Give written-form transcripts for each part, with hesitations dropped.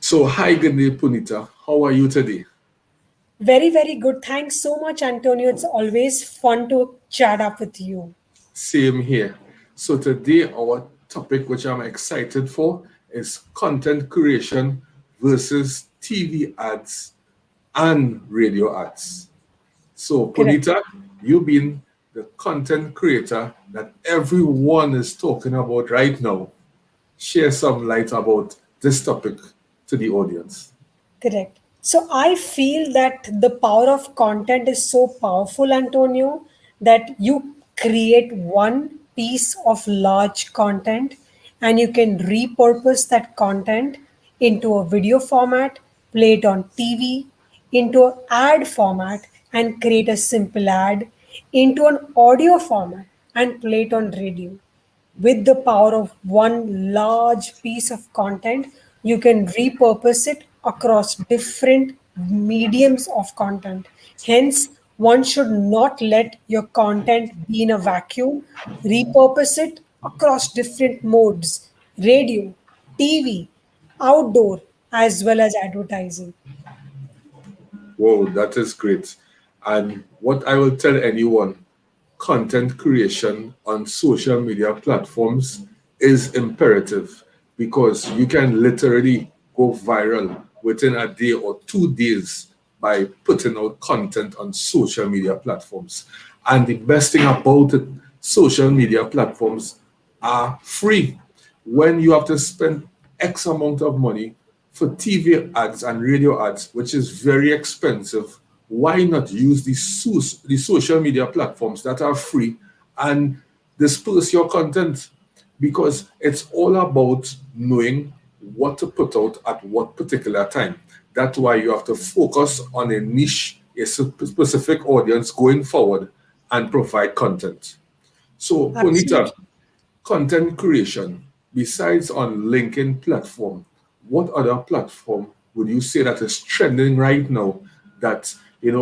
So, hi, good day, Punita. How are you today? Very, very good. Thanks so much, Antonio. It's always fun to chat up with you. Same here. So, today, our topic, which I'm excited for, is content creation versus TV ads and radio ads. So, Correct. Punita, you've been the content creator that everyone is talking about right now. Share some light about this topic to the audience. Correct. So I feel that the power of content is so powerful, Antonio, that you create one piece of large content and you can repurpose that content into a video format, play it on TV, into an ad format and create a simple ad, into an audio format and play it on radio. With the power of one large piece of content, you can repurpose it across different mediums of content. Hence, one should not let your content be in a vacuum. Repurpose it across different modes: radio, TV, outdoor, as well as advertising. Whoa, that is great. And what I will tell anyone, content creation on social media platforms is imperative because you can literally go viral within a day or 2 days by putting out content on social media platforms. And the best thing about it, social media platforms are free. When you have to spend X amount of money for TV ads and radio ads, which is very expensive, why not use the social media platforms that are free and disperse your content? Because it's all about knowing what to put out at what particular time. That's why you have to focus on a niche, a specific audience going forward and provide content. So, Punita, Absolutely. content creation, besides on LinkedIn platform, what other platform would you say that is trending right now that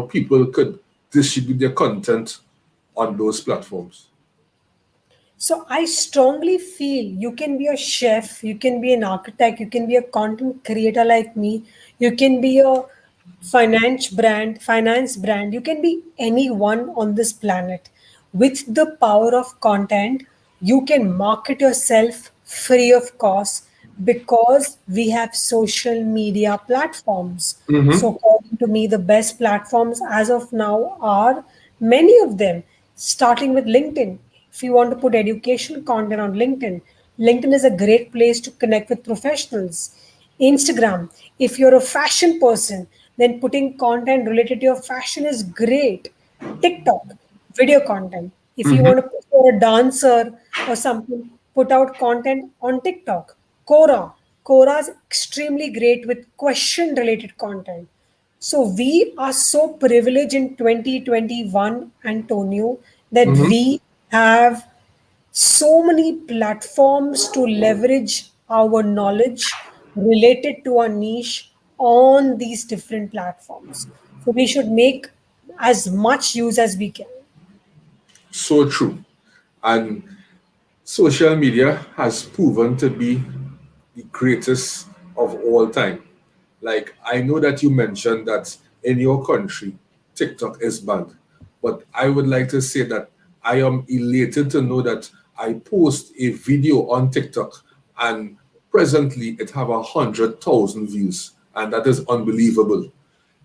people could distribute their content on those platforms? So I strongly feel you can be a chef, you can be an architect, you can be a content creator like me, you can be a finance brand, you can be anyone on this planet. With the power of content, you can market yourself free of cost because we have social media platforms. So, Mm-hmm. according to me, the best platforms as of now are many of them, starting with LinkedIn. If you want to put educational content on LinkedIn, LinkedIn is a great place to connect with professionals. Instagram, if you're a fashion person, then putting content related to your fashion is great. TikTok, video content. If you want Mm-hmm. to put you're a dancer or something, put out content on TikTok. Quora is extremely great with question related content. So we are so privileged in 2021, Antonio, that Mm-hmm. we have so many platforms to leverage our knowledge related to our niche on these different platforms. So we should make as much use as we can. So true. And social media has proven to be the greatest of all time. Like, I know that you mentioned that in your country, TikTok is banned, but I would like to say that I am elated to know that I post a video on TikTok and presently it have 100,000 views, and that is unbelievable.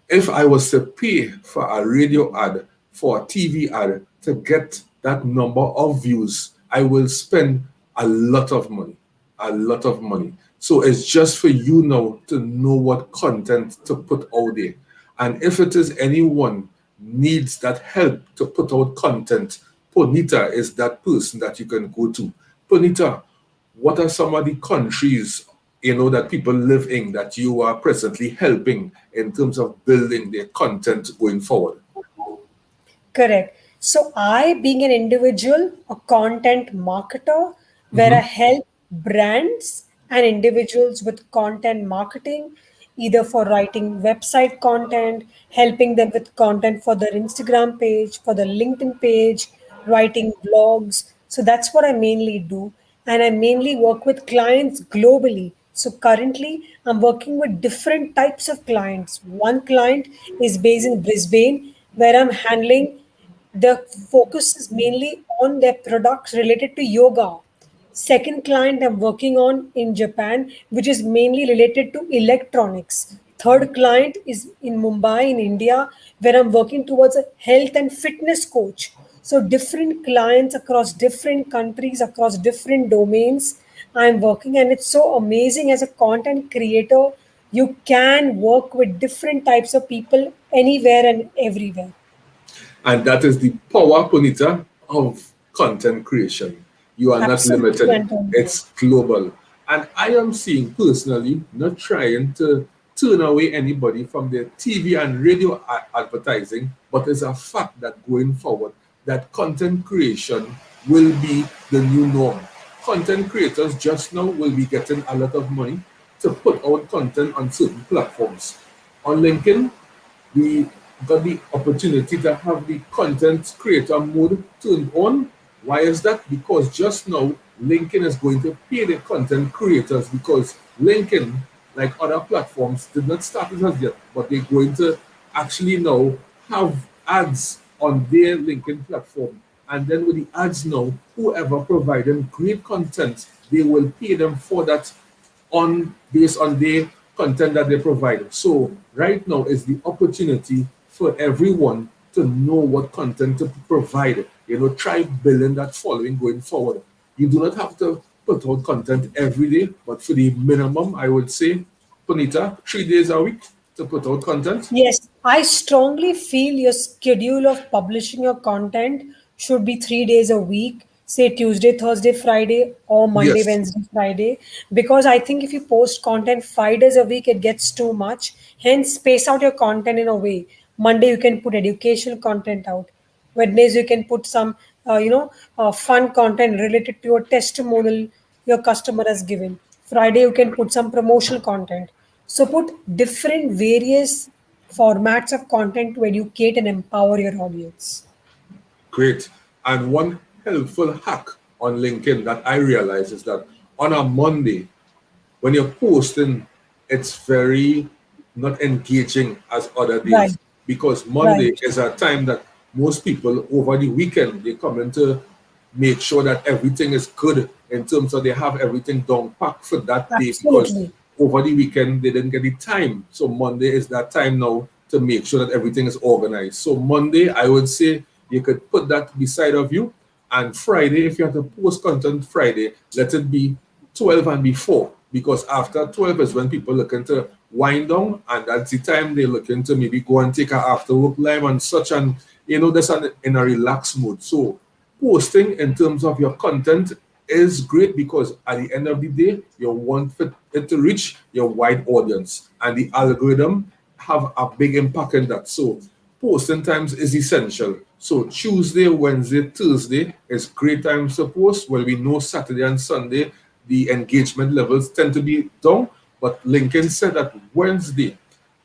If I was to pay for a radio ad, for a TV ad to get that number of views, I will spend a lot of money. A lot of money. So it's just for you now to know what content to put out there. And if it is anyone needs that help to put out content, Ponita is that person that you can go to. Ponita, what are some of the countries that people live in that you are presently helping in terms of building their content going forward? Correct. So, I, being an individual, a content marketer, where I Mm-hmm. help brands and individuals with content marketing, either for writing website content, helping them with content for their Instagram page, for their LinkedIn page, writing blogs. So, that's what I mainly do. And I mainly work with clients globally. So currently, I'm working with different types of clients. One client is based in Brisbane, where I'm handling the focus is mainly on their products related to yoga. Second client I'm working on in Japan, which is mainly related to electronics. Third client is in Mumbai, in India, where I'm working towards a health and fitness coach. So, different clients across different countries, across different domains, I'm working, and it's so amazing as a content creator. You can work with different types of people anywhere and everywhere. And that is the power, Punita, of content creation. You are not Absolutely, limited, Antonio. it's global. And I am seeing personally, not trying to turn away anybody from their TV and radio advertising, but it's a fact that going forward, that content creation will be the new norm. Content creators just now will be getting a lot of money to put out content on certain platforms. On LinkedIn, we got the opportunity to have the content creator mode turned on. Why is that? Because just now, LinkedIn is going to pay the content creators because LinkedIn, like other platforms, did not start it as yet, but they're going to actually now have ads on their LinkedIn platform. And then with the ads now, whoever providing great content, they will pay them for that on based on the content that they provide. So right now is the opportunity for everyone to know what content to provide. Try building that following going forward. You do not have to put out content every day, but for the minimum, I would say, Punita, 3 days a week to put out content. Yes, I strongly feel your schedule of publishing your content should be 3 days a week, say Tuesday, Thursday, Friday, or Monday, Yes, Wednesday, Friday. Because I think if you post content 5 days a week, it gets too much. Hence, space out your content in a way. Monday, you can put educational content out. Wednesday, you can put some, fun content related to your testimonial your customer has given. Friday, you can put some promotional content. So put different various formats of content to educate and empower your audience. great. And one helpful hack on LinkedIn that I realize is that on a Monday, when you're posting, it's very not engaging as other Right, days because Monday right. is a time that most people over the weekend they come in to make sure that everything is good in terms of they have everything down packed for that day because Absolutely. over the weekend they didn't get the time. So Monday is that time now to make sure that everything is organized. So Monday, I would say you could put that beside of you. And Friday, if you have to post content Friday, let it be 12 and before because after 12 is when people looking to wind down and that's the time they're looking to maybe go and take a after work live and such and that's in a relaxed mood. So posting in terms of your content is great because at the end of the day you want it to reach your wide audience and the algorithm have a big impact in that. So posting times is essential. So Tuesday, Wednesday, Thursday is great times to post. Well, we know Saturday and Sunday the engagement levels tend to be down, but Lincoln said that Wednesday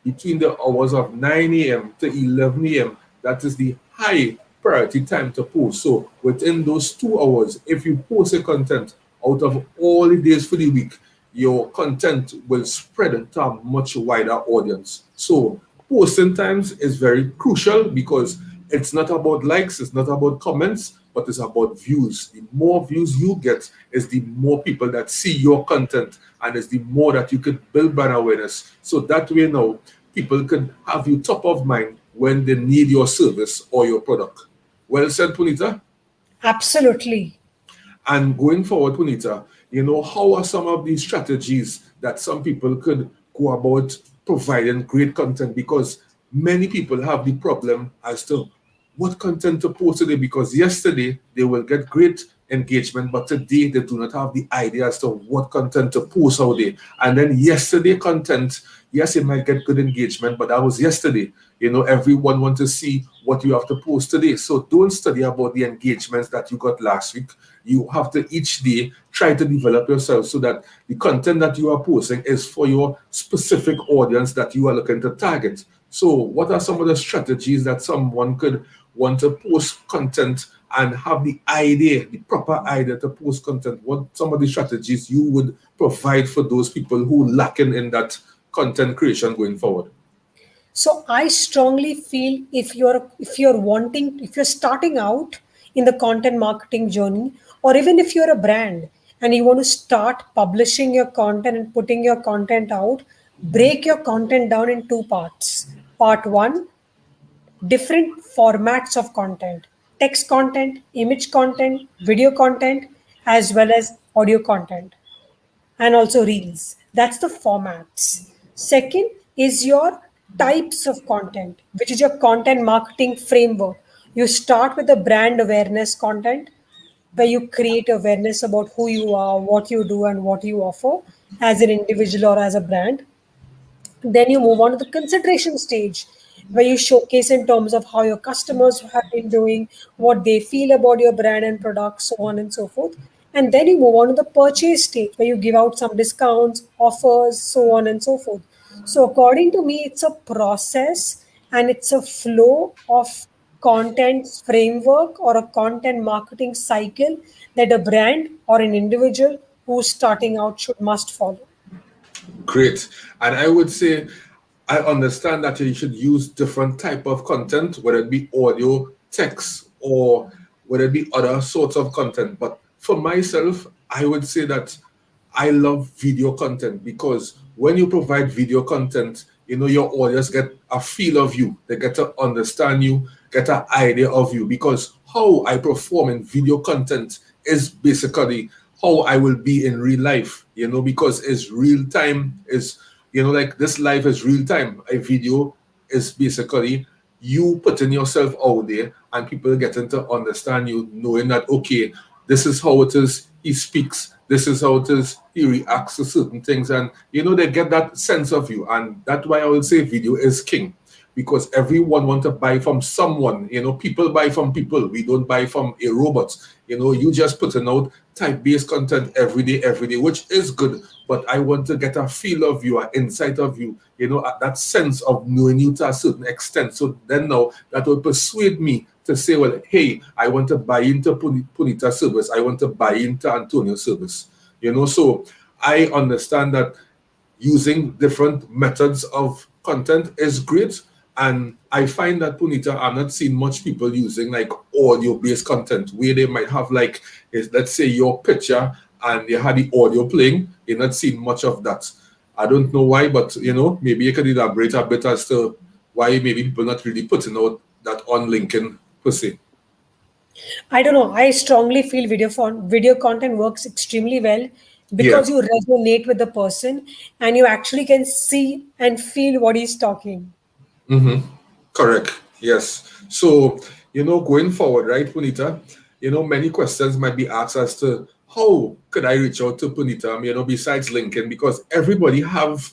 between the hours of 9 a.m. to 11 a.m. That is the high priority time to post. So within those 2 hours, if you post a content out of all the days for the week, your content will spread to a much wider audience. So posting times is very crucial because it's not about likes, it's not about comments, but it's about views. The more views you get is the more people that see your content and it's the more that you could build brand awareness. So that way now people can have you top of mind when they need your service or your product. Well said, Punita. Absolutely. And going forward, Punita, how are some of these strategies that some people could go about providing great content? Because many people have the problem as to what content to post today because yesterday they will get great engagement, but today they do not have the idea as to what content to post out there. And then yesterday content, yes, it might get good engagement, but that was yesterday. Everyone wants to see what you have to post today. So don't study about the engagements that you got last week. You have to each day try to develop yourself so that the content that you are posting is for your specific audience that you are looking to target. So, what are some of the strategies that someone could want to post content and have the idea, the proper idea to post content, what some of the strategies you would provide for those people who lacking in that content creation going forward? So I strongly feel if you're starting out in the content marketing journey, or even if you're a brand and you want to start publishing your content and putting your content out, break your content down in two parts. Part one, different formats of content: text content, image content, video content, as well as audio content, and also reels. That's the formats. Second is your types of content, which is your content marketing framework. You start with the brand awareness content, where you create awareness about who you are, what you do, and what you offer as an individual or as a brand. Then you move on to the consideration stage, where you showcase in terms of how your customers have been doing, what they feel about your brand and products, so on and so forth. And then you move on to the purchase stage, where you give out some discounts, offers, so on and so forth. So, according to me, it's a process and it's a flow of content framework or a content marketing cycle that a brand or an individual who's starting out should must follow. Great. And I would say I understand that you should use different type of content, whether it be audio, text, or whether it be other sorts of content. But for myself, I would say that I love video content because when you provide video content, your audience get a feel of you. They get to understand you, get an idea of you. Because how I perform in video content is basically how I will be in real life, because it's real time, is like this life is real time. A video is basically you putting yourself out there and people getting to understand you, knowing that okay, this is how it is he speaks, this is how it is he reacts to certain things, and they get that sense of you. And that's why I would say video is king, because everyone want to buy from someone. People buy from people. We don't buy from a robot. You just putting out type-based content every day, which is good. But I want to get a feel of you, an insight of you, that sense of knowing you to a certain extent. So then now that will persuade me to say, well, hey, I want to buy into Punita's service. I want to buy into Antonio's service. So I understand that using different methods of content is great. And I find that Punita, I'm not seeing much people using like audio based content where they might have like, let's say your picture and you had the audio playing. You're not seeing much of that. I don't know why, but maybe you could elaborate a bit as to why maybe people not really putting out that on LinkedIn per se. I don't know. I strongly feel video content works extremely well Yeah. because you resonate with the person and you actually can see and feel what he's talking. Correct. Yes. So, going forward, right, Punita, many questions might be asked as to how could I reach out to Punita, besides LinkedIn, because everybody have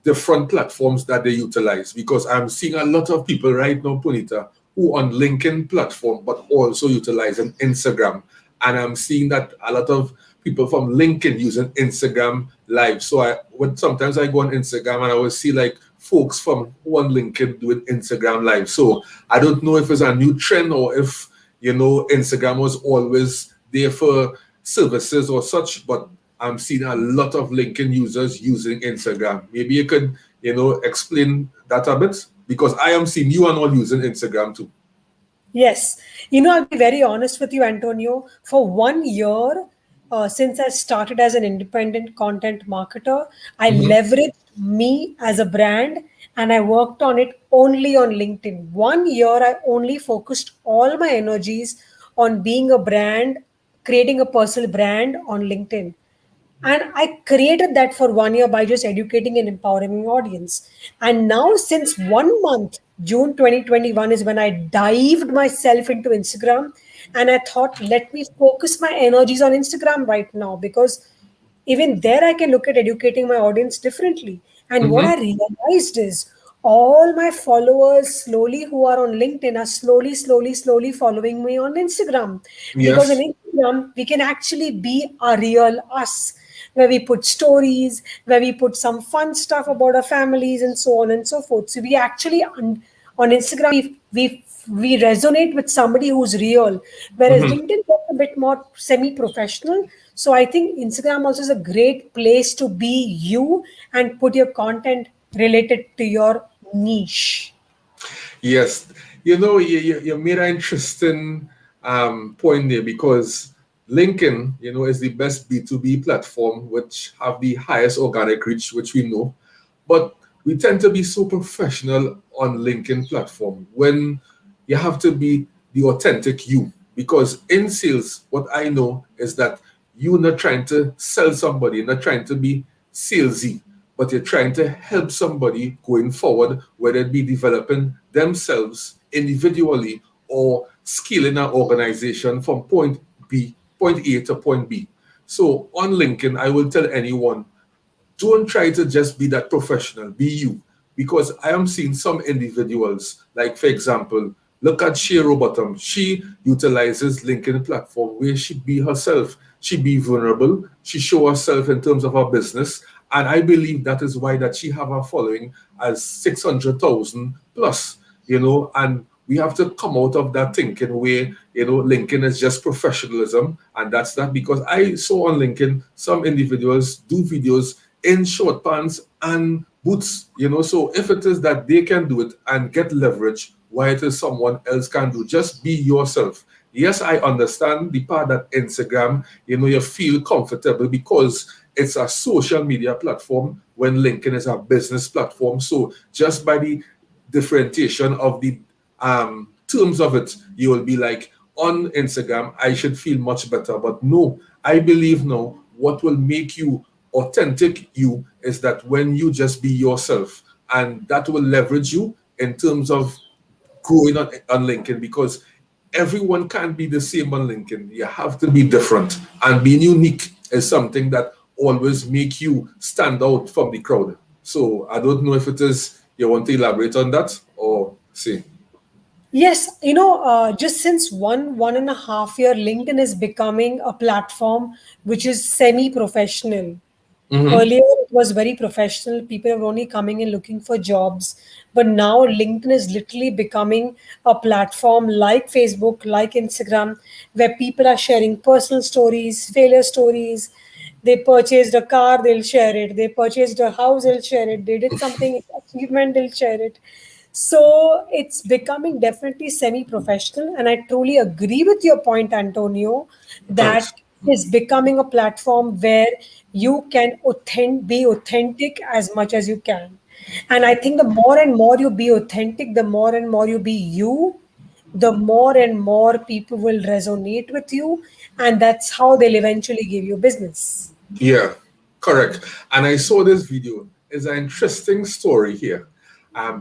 different platforms that they utilize. Because I'm seeing a lot of people right now, Punita, who on LinkedIn platform, but also utilizing Instagram. And I'm seeing that a lot of people from LinkedIn using Instagram live. So sometimes I go on Instagram and I will see like folks from one LinkedIn doing Instagram live. So I don't know if it's a new trend or if Instagram was always there for services or such, but I'm seeing a lot of LinkedIn users using Instagram. Maybe you could explain that a bit, because I am seeing you and all using Instagram too. Yes. I'll be very honest with you, Antonio. For 1 year, since I started as an independent content marketer, I Hmm. leveraged me as a brand and I worked on it only on LinkedIn. 1 year, I only focused all my energies on being a brand, creating a personal brand on LinkedIn. And I created that for 1 year by just educating and empowering my audience. And now, since 1 month, June 2021 is when I dived myself into Instagram. And I thought, let me focus my energies on Instagram right now, because even there I can look at educating my audience differently. And what I Hmm. realized is all my followers slowly who are on LinkedIn are slowly following me on Instagram. Because on Yes. Instagram, we can actually be a real us, where we put stories, where we put some fun stuff about our families and so on and so forth. So we actually on Instagram, we we resonate with somebody who's real, whereas LinkedIn gets a bit more semi-professional. So I think Instagram also is a great place to be you and put your content related to your niche. Yes, you made an interesting point there because LinkedIn, is the best B2B platform which have the highest organic reach, which we know. But we tend to be so professional on LinkedIn platform when you have to be the authentic you. Because in sales, what I know is that you're not trying to sell somebody, you're not trying to be salesy, but you're trying to help somebody going forward, whether it be developing themselves individually or scaling an organization from point A to point B. So on LinkedIn, I will tell anyone, don't try to just be that professional, be you. Because I am seeing some individuals, like for example, look at Shiro Bottom. She utilizes LinkedIn platform where she be herself. She be vulnerable. She show herself in terms of her business. And I believe that is why that she have a following as 600,000 plus, and we have to come out of that thinking where, LinkedIn is just professionalism. And that's that because I saw on LinkedIn some individuals do videos in short pants and boots, So if it is that they can do it and get leverage, why it is someone else can do, just be yourself. Yes, I understand the part that Instagram, you feel comfortable because it's a social media platform when LinkedIn is a business platform. So just by the differentiation of the terms of it, you will be like, on Instagram, I should feel much better. But no, I believe no, what will make you authentic you is that when you just be yourself, and that will leverage you in terms of growing on LinkedIn because everyone can't be the same on LinkedIn. You have to be different, and being unique is something that always make you stand out from the crowd. So I don't know if it is you want to elaborate on that or see. Yes, just since 1.5 year, LinkedIn is becoming a platform which is semi-professional. Mm-hmm. Earlier, it was very professional. People were only coming and looking for jobs. But now, LinkedIn is literally becoming a platform like Facebook, like Instagram, where people are sharing personal stories, failure stories. They purchased a car, they'll share it. They purchased a house, they'll share it. They did something, achievement, they'll share it. So it's becoming definitely semi professional. And I truly agree with your point, Antonio, Thanks. that is becoming a platform where you can be authentic as much as you can. And I think the more and more you be authentic, the more and more you be you, the more and more people will resonate with you. And that's how they'll eventually give you business. Yeah, correct. And I saw this video. It's an interesting story here.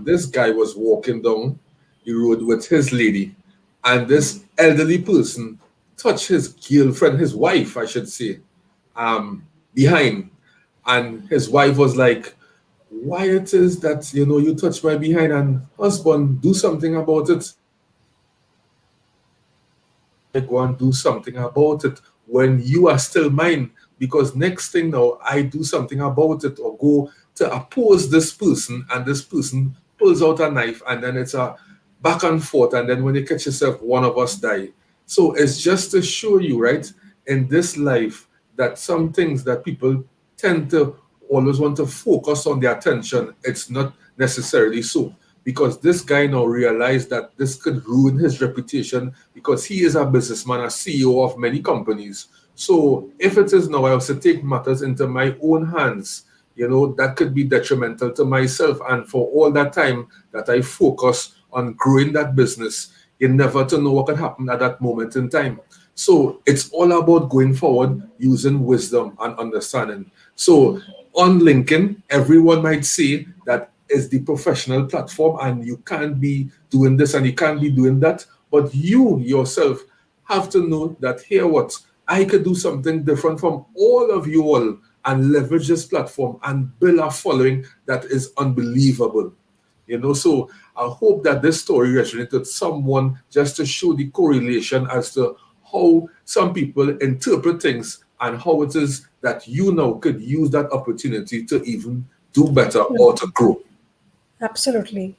This guy was walking down the road with his lady, and this elderly person touched his girlfriend, his wife, I should say, behind. And his wife was like, "Why it is that you touch my behind, and husband, do something about it." Go and do something about it when you are still mine. Because next thing now, I do something about it or go to oppose this person, and this person pulls out a knife, and then it's a back and forth. And then when you catch yourself, one of us die. So it's just to show you, right, in this life, that some things that people tend to always want to focus on their attention, it's not necessarily so. Because this guy now realized that this could ruin his reputation because he is a businessman, a CEO of many companies. So if it is now I was to take matters into my own hands, that could be detrimental to myself. And for all that time that I focus on growing that business, you never to know what can happen at that moment in time. So it's all about going forward using wisdom and understanding. So on LinkedIn, everyone might say that is the professional platform and you can't be doing this and you can't be doing that. But you yourself have to know that here what I could do something different from all of you all and leverage this platform and build a following that is unbelievable. So I hope that this story resonated with someone just to show the correlation as to how some people interpret things and how it is that you now could use that opportunity to even do better or to grow. Absolutely.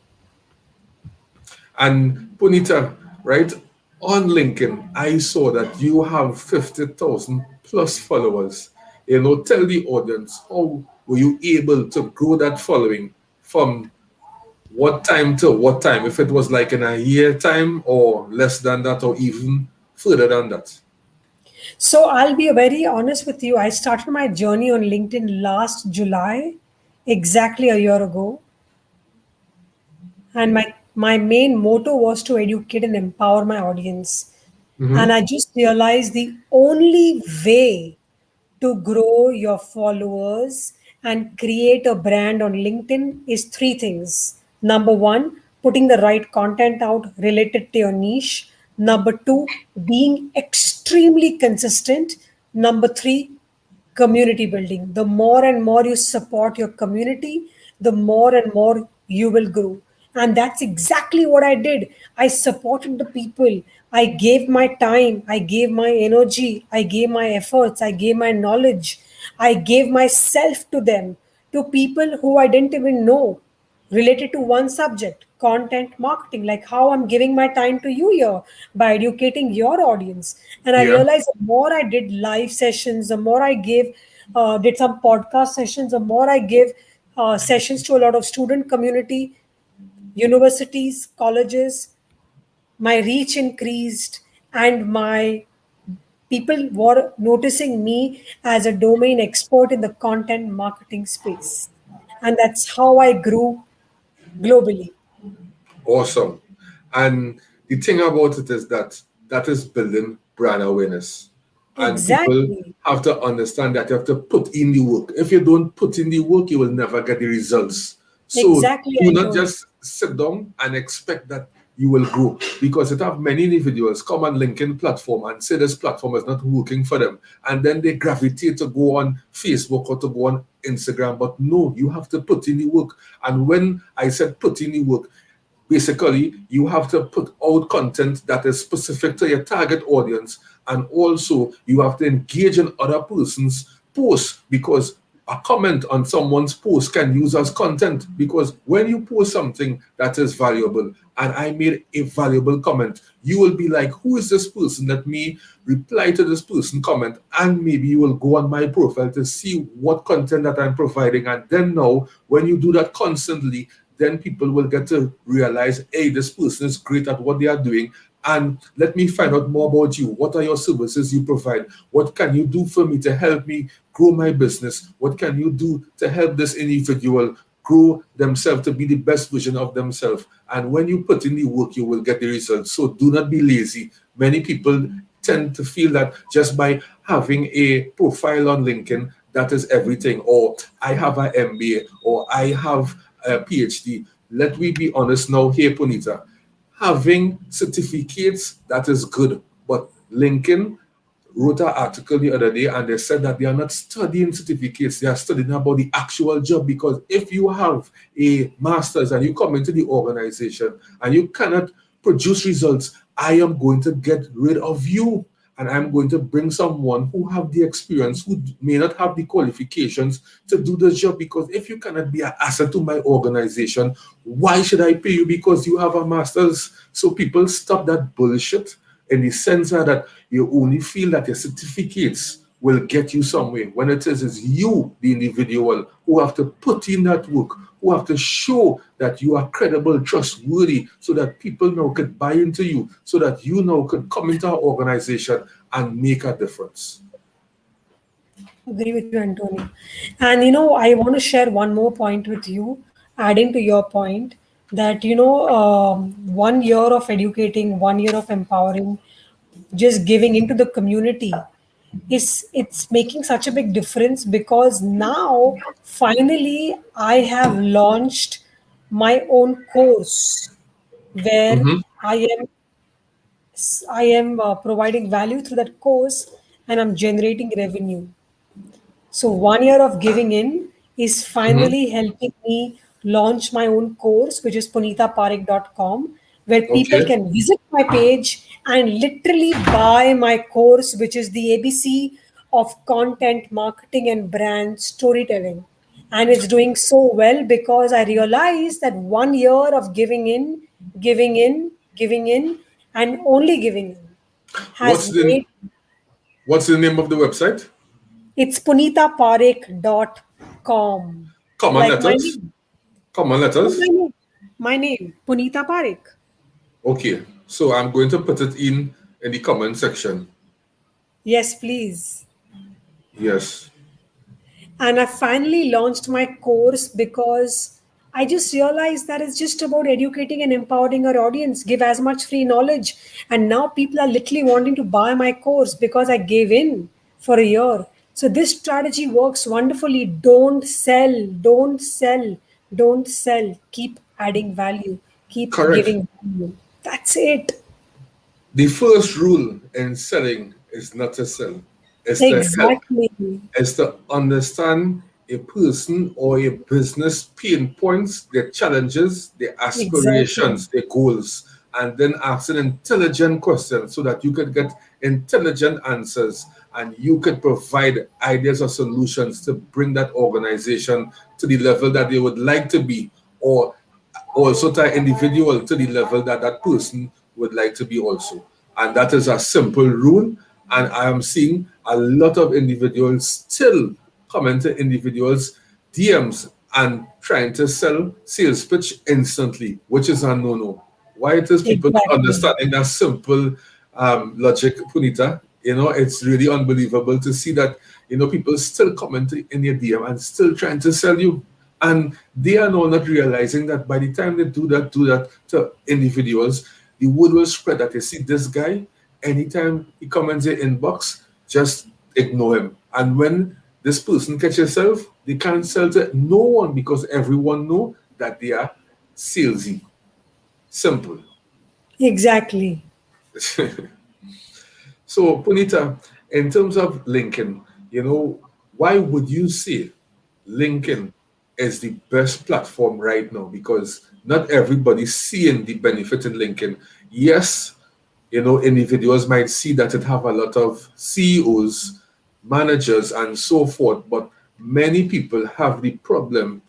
And Punita, right, on LinkedIn, I saw that you have 50,000 plus followers. Tell the audience, how were you able to grow that following from what time to what time? If it was like in a year time or less than that or even further than that. So I'll be very honest with you. I started my journey on LinkedIn last July, exactly a year ago. And my main motto was to educate and empower my audience. And Mm-hmm. I just realized the only way to grow your followers and create a brand on LinkedIn is three things. Number one, putting the right content out related to your niche. Number two, being extremely consistent. Number three, community building. The more and more you support your community, the more and more you will grow. And that's exactly what I did. I supported the people. I gave my time. I gave my energy. I gave my efforts. I gave my knowledge. I gave myself to them, to people who I didn't even know related to one subject, content marketing, like how I'm giving my time to you here by educating your audience. And I Yeah. realized the more I did live sessions, the more I gave did some podcast sessions, the more I give sessions to a lot of student community, universities, colleges, my reach increased, and my people were noticing me as a domain expert in the content marketing space. And that's how I grew globally. Awesome. And the thing about it is that that is building brand awareness. And people Exactly. have to understand that you have to put in the work. If you don't put in the work, you will never get the results. So Exactly, do not Antonio. just sit down and expect that you will grow, because it have many individuals come on LinkedIn platform and say this platform is not working for them, and then they gravitate to go on Facebook or to go on Instagram. But no, you have to put in the work. And when I said put in the work, basically you have to put out content that is specific to your target audience, and also you have to engage in other person's posts, because a comment on someone's post can use as content. Because when you post something that is valuable and I made a valuable comment, you will be like, who is this person? Let me reply to this person comment, and maybe you will go on my profile to see what content that I'm providing. And then now when you do that constantly, then people will get to realize, hey, this person is great at what they are doing. And let me find out more about you. What are your services you provide? What can you do for me to help me grow my business? What can you do to help this individual grow themselves to be the best version of themselves? And when you put in the work, you will get the results. So do not be lazy. Many people tend to feel that just by having a profile on LinkedIn, that is everything. Or I have an MBA, or I have a PhD. Let me be honest now here, Punita. Having certificates, that is good. But LinkedIn wrote an article the other day and they said that they are not studying certificates, they are studying about the actual job. Because if you have a master's and you come into the organization and you cannot produce results, I am going to get rid of you, and I'm going to bring someone who have the experience, who may not have the qualifications to do the job. Because if you cannot be an asset to my organization, why should I pay you because you have a master's? So people stop that bullshit, in the sense that you only feel that your certificates will get you somewhere, when it is you, the individual, who have to put in that work, who have to show that you are credible, trustworthy, so that people now could buy into you, so that you now could come into our organization and make a difference. Agree with you, Antonio. And I want to share one more point with you, adding to your point that 1 year of educating, 1 year of empowering, just giving into the community is it's making such a big difference, because now finally I have launched my own course where Mhm. I am I am providing value through that course, and I'm generating revenue. So 1 year of giving in is Mhm. finally helping me launch my own course, which is punetaparekh.com, where people Okay. can visit my page and literally buy my course, which is the ABC of content marketing and brand storytelling. And it's doing so well because I realized that 1 year of giving in giving in, and only giving in has What's the made what's the name of the website? it's punitaparekh.com. Common Like my letters. name. Common No, letters. my name, Punita Parekh. Okay. So I'm going to put it in the comment section. Yes, please. Yes. And I finally launched my course because I just realized that it's just about educating and empowering our audience, give as much free knowledge. And now people are literally wanting to buy my course because I gave in for a year. So this strategy works wonderfully. Don't sell, don't sell, don't sell. Keep adding value, keep Correct. giving value. That's it. The first rule in selling is not to sell. It's to help. Exactly. Is to understand a person or a business pain points, their challenges, their Exactly. aspirations, their goals, and then ask an intelligent question so that you could get intelligent answers and you could provide ideas or solutions to bring that organization to the level that they would like to be, or also tie individual to the level that that person would like to be also. And that is a simple rule. And I am seeing a lot of individuals still comment to individuals DMs and trying to sell sales pitch instantly, which is a no-no. Why it is people not Exactly. understanding that simple logic, Punita? It's really unbelievable to see that, people still commenting in your DM and still trying to sell you. And they are now not realizing that by the time they do that to individuals, the word will spread that you see this guy, anytime he comments in inbox, just ignore him. And when this person catch yourself, they can't sell to no one because everyone know that they are salesy. Simple. Exactly. So, Punita, in terms of LinkedIn, why would you say LinkedIn is the best platform right now? Because not everybody's seeing the benefit in LinkedIn. Yes, individuals might see that it have a lot of CEOs, managers, and so forth, but many people have the problem,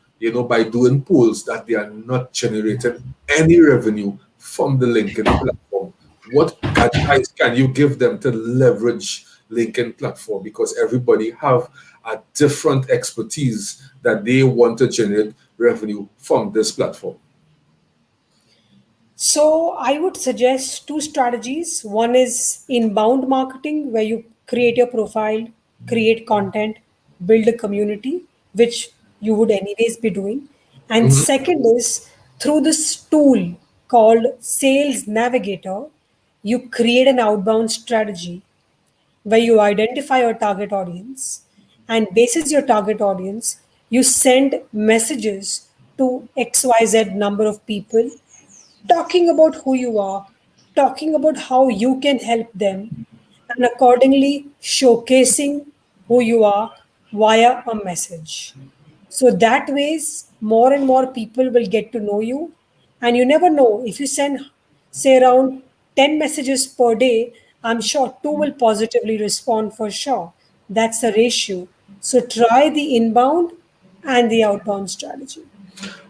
by doing polls that they are not generating any revenue from the LinkedIn platform. What advice can you give them to leverage LinkedIn platform? Because everybody have a different expertise that they want to generate revenue from this platform. So I would suggest two strategies. One is inbound marketing, where you create your profile, create content, build a community, which you would anyways be doing. And Mhm. second is through this tool called Sales Navigator, you create an outbound strategy where you identify your target audience, and basis your target audience, you send messages to XYZ number of people talking about who you are, talking about how you can help them, and accordingly showcasing who you are via a message. So that ways, more and more people will get to know you. And you never know, if you send, say, around 10 messages per day, I'm sure two will positively respond for sure. That's the ratio. So try the inbound and the outbound strategy.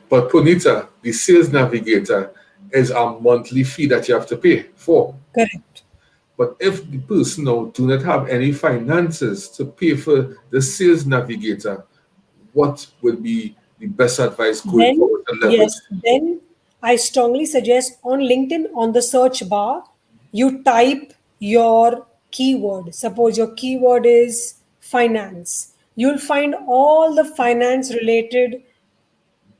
But Punita, the sales navigator is a monthly fee that you have to pay for. Correct. But if the person now do not have any finances to pay for the sales navigator, what would be the best advice going Then, forward to leverage? yes, then I strongly suggest on LinkedIn, on the search bar, you type your keyword. Suppose your keyword is finance. You'll find all the finance related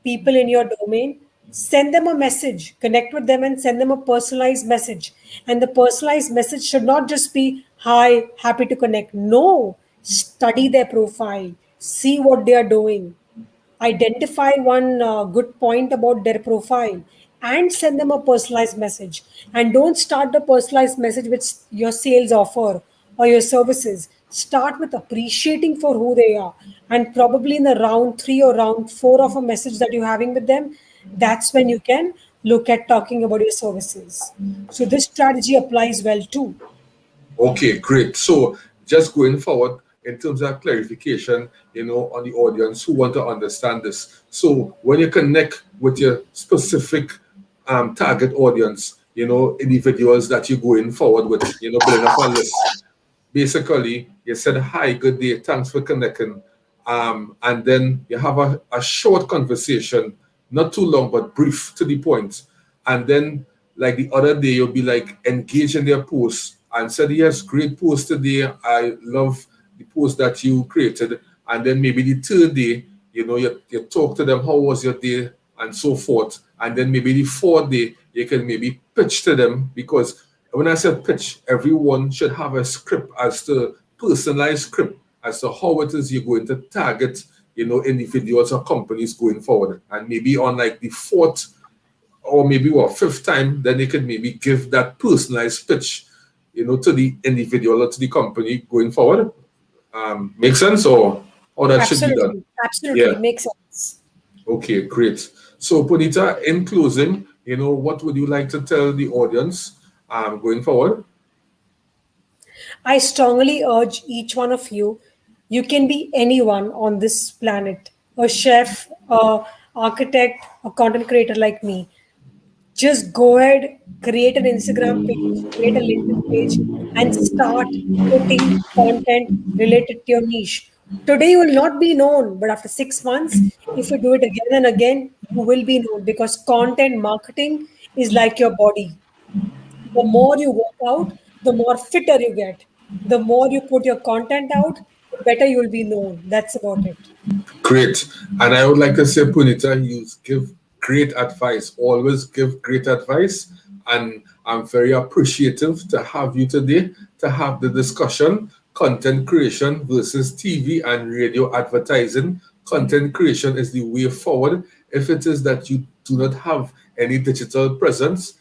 people in your domain. Send them a message, connect with them, and send them a personalized message. And the personalized message should not just be, "Hi, happy to connect." No, study their profile, see what they are doing, identify one good point about their profile, and send them a personalized message. And don't start the personalized message with your sales offer or your services. Start with appreciating for who they are, and probably in the round 3 or round 4 of a message that you're having with them, that's when you can look at talking about your services. So this strategy applies well too. Okay, great. So just going forward in terms of clarification, on the audience who want to understand this. So when you connect with your specific target audience, individuals that you're going forward with, building up a list. Basically, you said, hi, good day, thanks for connecting. And then you have a short conversation, not too long, but brief to the point. And then, like the other day, you'll be like engaged in their post and said, yes, great post today. I love the post that you created. And then maybe the third day, you talk to them, how was your day, and so forth. And then maybe the fourth day, you can maybe pitch to them, because when I said pitch, everyone should have a script, as to personalized script as to how it is you're going to target, individuals or companies going forward. And maybe on like the fourth or maybe what fifth time, then they could maybe give that personalized pitch, to the individual or to the company going forward. Make sense, or that should be done? Absolutely. Absolutely. Yeah. It makes sense. Okay, great. So, Punita, in closing, what would you like to tell the audience going forward? I strongly urge each one of you, you can be anyone on this planet, a chef, a architect, a content creator like me. Just go ahead, create an Instagram page, create a LinkedIn page, and start putting content related to your niche. Today you will not be known, but after 6 months, if you do it again and again, you will be known, because content marketing is like your body. The more you work out, the more fitter you get. The more you put your content out, the better you will be known. That's about it. Great. And I would like to say, Punita, you give great advice, always give great advice. And I'm very appreciative to have you today to have the discussion, content creation versus TV and radio advertising. Content creation is the way forward. If it is that you do not have any digital presence,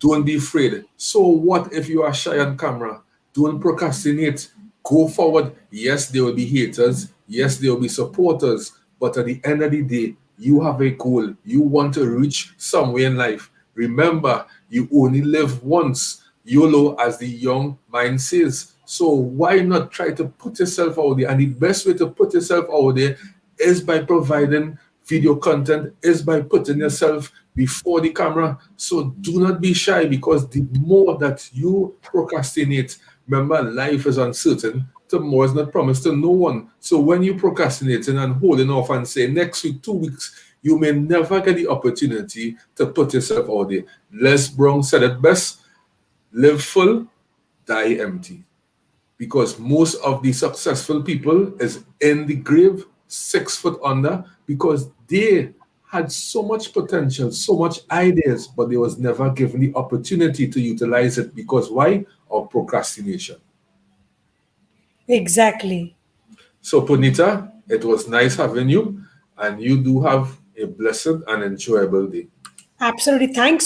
don't be afraid. So what if you are shy on camera? Don't procrastinate. Go forward. Yes, there will be haters. Yes, there will be supporters. But at the end of the day, you have a goal. You want to reach somewhere in life. Remember, you only live once. YOLO, as the young mind says. So why not try to put yourself out there? And the best way to put yourself out there is by providing video content, is by putting yourself before the camera. So do not be shy, because the more that you procrastinate, remember, life is uncertain. Tomorrow is not promised to no one. So when you procrastinating and holding off and say next week, 2 weeks, you may never get the opportunity to put yourself out there. Les Brown said it best: live full, die empty. Because most of the successful people is in the grave 6 foot under, because they had so much potential, so much ideas, but they was never given the opportunity to utilize it. Because why? Of procrastination. Exactly. So, Punita, it was nice having you, and you do have a blessed and enjoyable day. Absolutely. Thanks